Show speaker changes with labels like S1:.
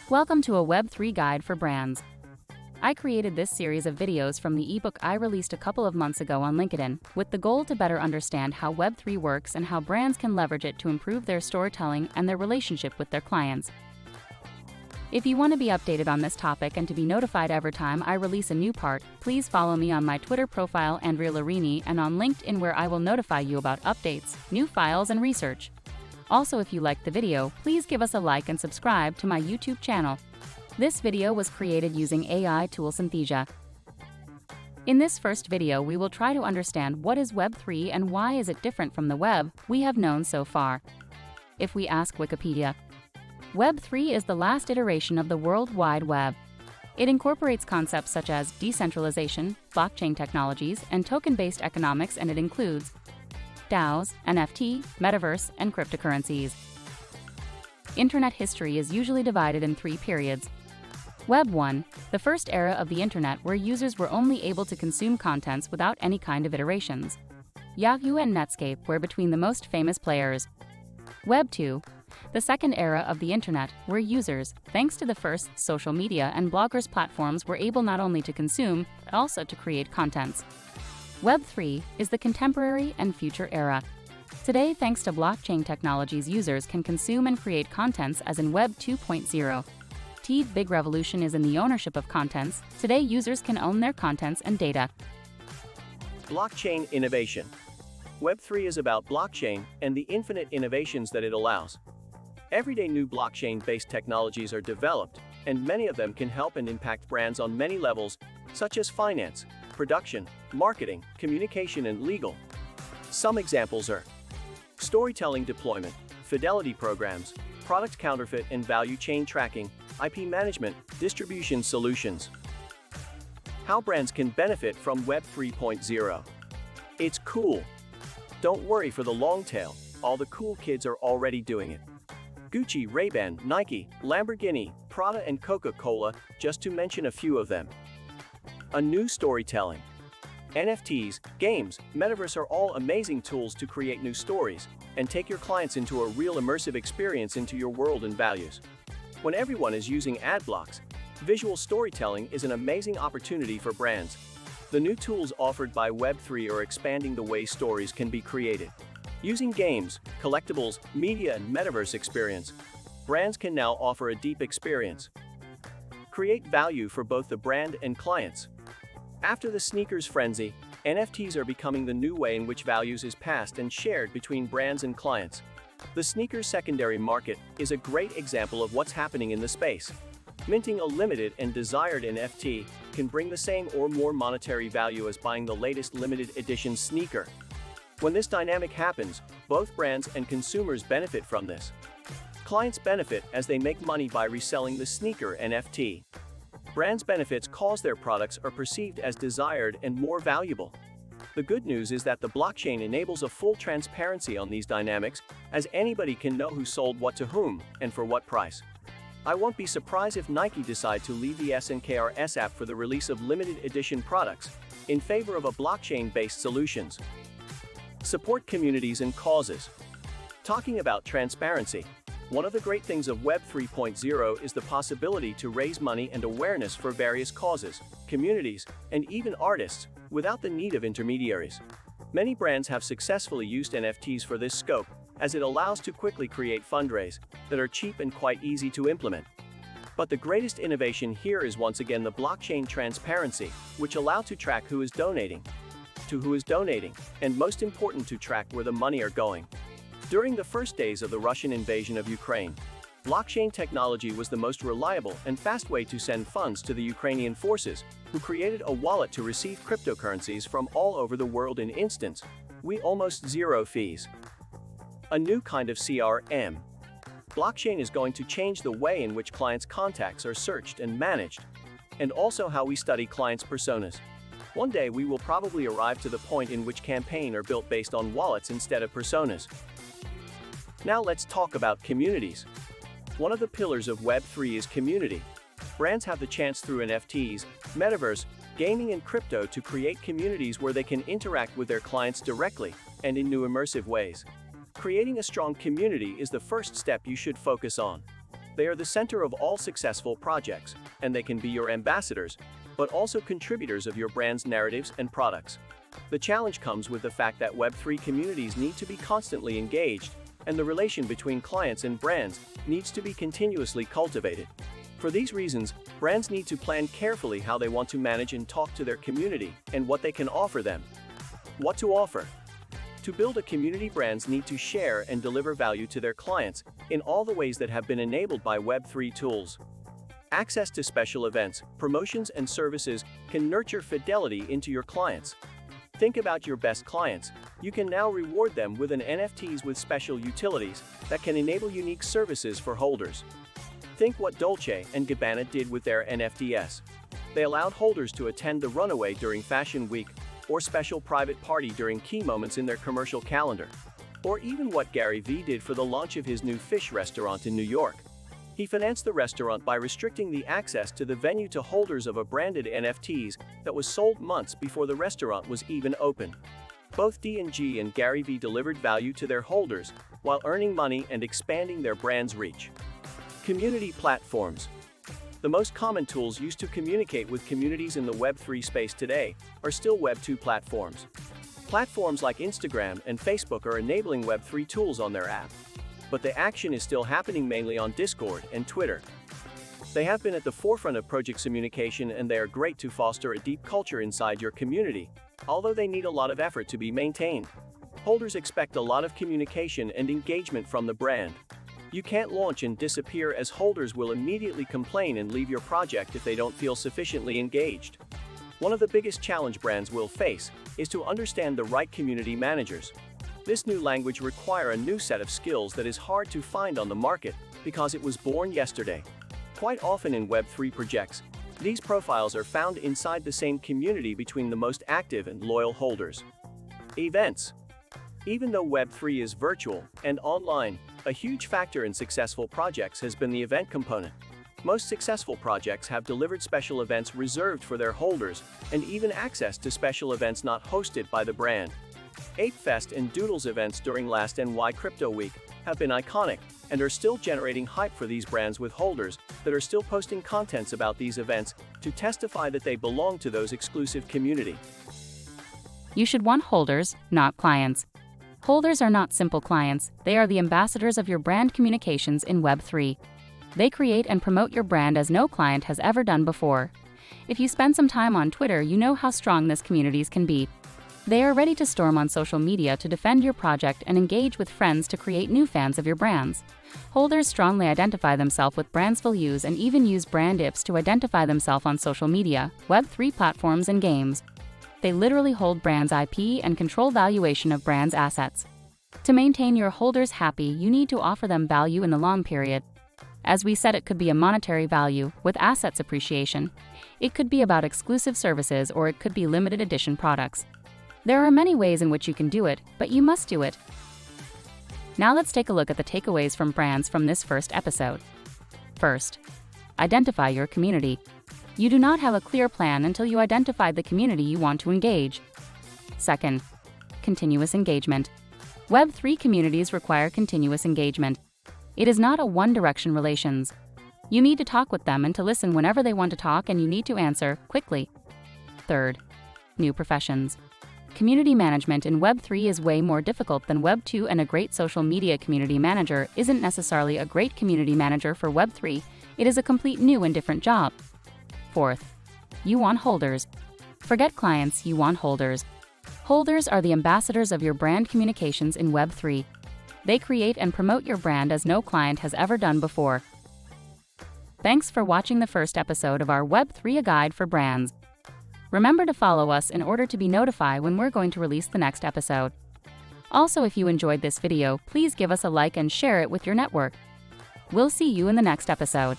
S1: Welcome to a Web3 guide for brands. I created this series of videos from the ebook I released a couple of months ago on LinkedIn, with the goal to better understand how Web3 works and how brands can leverage it to improve their storytelling and their relationship with their clients. If you want to be updated on this topic and to be notified every time I release a new part, please follow me on my Twitter profile Andrea Larini and on LinkedIn, where I will notify you about updates, new files, and research. Also, if you liked the video, please give us a like and subscribe to my YouTube channel. This video was created using AI tool Synthesia. In this first video, we will try to understand what is Web3 and why is it different from the web we have known so far. If we ask Wikipedia, Web3 is the last iteration of the World Wide Web. It incorporates concepts such as decentralization, blockchain technologies, and token-based economics, and it includes DAOs, NFT, metaverse, and cryptocurrencies. Internet history is usually divided in 3 periods. Web 1, the first era of the internet where users were only able to consume contents without any kind of iterations. Yahoo and Netscape were between the most famous players. Web 2, the second era of the internet where users, thanks to the first social media and bloggers platforms, were able not only to consume, but also to create contents. Web 3 is the contemporary and future era. Today, thanks to blockchain technologies, users can consume and create contents as in Web 2.0. The big revolution is in the ownership of contents. Today, users can own their contents and data.
S2: Blockchain innovation. Web3 is about blockchain and the infinite innovations that it allows. Every day, new blockchain-based technologies are developed, and many of them can help and impact brands on many levels, such as finance, production, marketing, communication, and legal. Some examples are storytelling deployment, fidelity programs, product counterfeit and value chain tracking, IP management, distribution solutions. How brands can benefit from Web 3.0. It's cool. Don't worry for the long tail, all the cool kids are already doing it. Gucci, Ray-Ban, Nike, Lamborghini, Prada, and Coca-Cola, just to mention a few of them. A new storytelling. NFTs, games, metaverse are all amazing tools to create new stories and take your clients into a real immersive experience into your world and values. When everyone is using ad blocks, visual storytelling is an amazing opportunity for brands. The new tools offered by Web3 are expanding the way stories can be created. Using games, collectibles, media, and metaverse experience, brands can now offer a deep experience. Create value for both the brand and clients. After the sneakers frenzy, NFTs are becoming the new way in which values is passed and shared between brands and clients. The sneakers secondary market is a great example of what's happening in the space. Minting a limited and desired NFT can bring the same or more monetary value as buying the latest limited edition sneaker. When this dynamic happens, both brands and consumers benefit from this. Clients benefit as they make money by reselling the sneaker NFT. Brands benefits cause their products are perceived as desired and more valuable. The good news is that the blockchain enables a full transparency on these dynamics, as anybody can know who sold what to whom and for what price. I won't be surprised if Nike decide to leave the SNKRS app for the release of limited edition products in favor of a blockchain-based solutions. Support communities and causes. Talking about transparency, one of the great things of Web 3.0 is the possibility to raise money and awareness for various causes, communities, and even artists, without the need of intermediaries. Many brands have successfully used NFTs for this scope, as it allows to quickly create fundraise that are cheap and quite easy to implement. But the greatest innovation here is once again the blockchain transparency, which allows to track who is donating, to who is donating, and most important, to track where the money are going. During the first days of the Russian invasion of Ukraine, blockchain technology was the most reliable and fast way to send funds to the Ukrainian forces, who created a wallet to receive cryptocurrencies from all over the world in instants, with almost zero fees. A new kind of CRM. Blockchain is going to change the way in which clients' contacts are searched and managed, and also how we study clients' personas. One day we will probably arrive to the point in which campaigns are built based on wallets instead of personas. Now let's talk about communities. One of the pillars of Web3 is community. Brands have the chance through NFTs, metaverse, gaming, and crypto to create communities where they can interact with their clients directly and in new immersive ways. Creating a strong community is the first step you should focus on. They are the center of all successful projects, and they can be your ambassadors, but also contributors of your brand's narratives and products. The challenge comes with the fact that Web3 communities need to be constantly engaged, and the relation between clients and brands needs to be continuously cultivated. For these reasons, brands need to plan carefully how they want to manage and talk to their community and what they can offer them. What to offer? To build a community, brands need to share and deliver value to their clients in all the ways that have been enabled by Web3 tools. Access to special events, promotions, and services can nurture fidelity into your clients. Think about your best clients. You can now reward them with an NFTs with special utilities that can enable unique services for holders. Think what Dolce & Gabbana did with their NFTs. They allowed holders to attend the runway during Fashion Week, or special private party during key moments in their commercial calendar. Or even what Gary Vee did for the launch of his new fish restaurant in New York. He financed the restaurant by restricting the access to the venue to holders of a branded NFTs that was sold months before the restaurant was even open. Both D&G and Gary Vee delivered value to their holders while earning money and expanding their brand's reach. Community platforms. The most common tools used to communicate with communities in the Web3 space today are still Web2 platforms. Platforms like Instagram and Facebook are enabling Web3 tools on their app, but the action is still happening mainly on Discord and Twitter. They have been at the forefront of project communication, and they are great to foster a deep culture inside your community, although they need a lot of effort to be maintained. Holders expect a lot of communication and engagement from the brand. You can't launch and disappear, as holders will immediately complain and leave your project if they don't feel sufficiently engaged. One of the biggest challenge brands will face is to understand the right community managers. This new language requires a new set of skills that is hard to find on the market because it was born yesterday. Quite often in Web3 projects, these profiles are found inside the same community between the most active and loyal holders. Events. Even though Web3 is virtual and online, a huge factor in successful projects has been the event component. Most successful projects have delivered special events reserved for their holders, and even access to special events not hosted by the brand. ApeFest and Doodles events during last NY Crypto Week have been iconic and are still generating hype for these brands, with holders that are still posting contents about these events to testify that they belong to those exclusive community.
S1: You should want holders, not clients. Holders are not simple clients, they are the ambassadors of your brand communications in Web3. They create and promote your brand as no client has ever done before. If you spend some time on Twitter, you know how strong these communities can be. They are ready to storm on social media to defend your project and engage with friends to create new fans of your brands. Holders strongly identify themselves with brands values and even use brand IPs to identify themselves on social media, Web3 platforms, and games. They literally hold brands' IP and control valuation of brands' assets. To maintain your holders happy, you need to offer them value in the long period. As we said, it could be a monetary value with assets appreciation. It could be about exclusive services, or it could be limited edition products. There are many ways in which you can do it, but you must do it. Now let's take a look at the takeaways from brands from this first episode. First, identify your community. You do not have a clear plan until you identify the community you want to engage. Second, continuous engagement. Web3 communities require continuous engagement. It is not a one-direction relations. You need to talk with them and to listen whenever they want to talk, and you need to answer quickly. Third, new professions. Community management in Web3 is way more difficult than Web2, and a great social media community manager isn't necessarily a great community manager for Web3. It is a complete new and different job. Fourth, you want holders. Forget clients, you want holders. Holders are the ambassadors of your brand communications in Web3. They create and promote your brand as no client has ever done before. Thanks for watching the first episode of our Web3 Guide for Brands. Remember to follow us in order to be notified when we're going to release the next episode. Also, if you enjoyed this video, please give us a like and share it with your network. We'll see you in the next episode.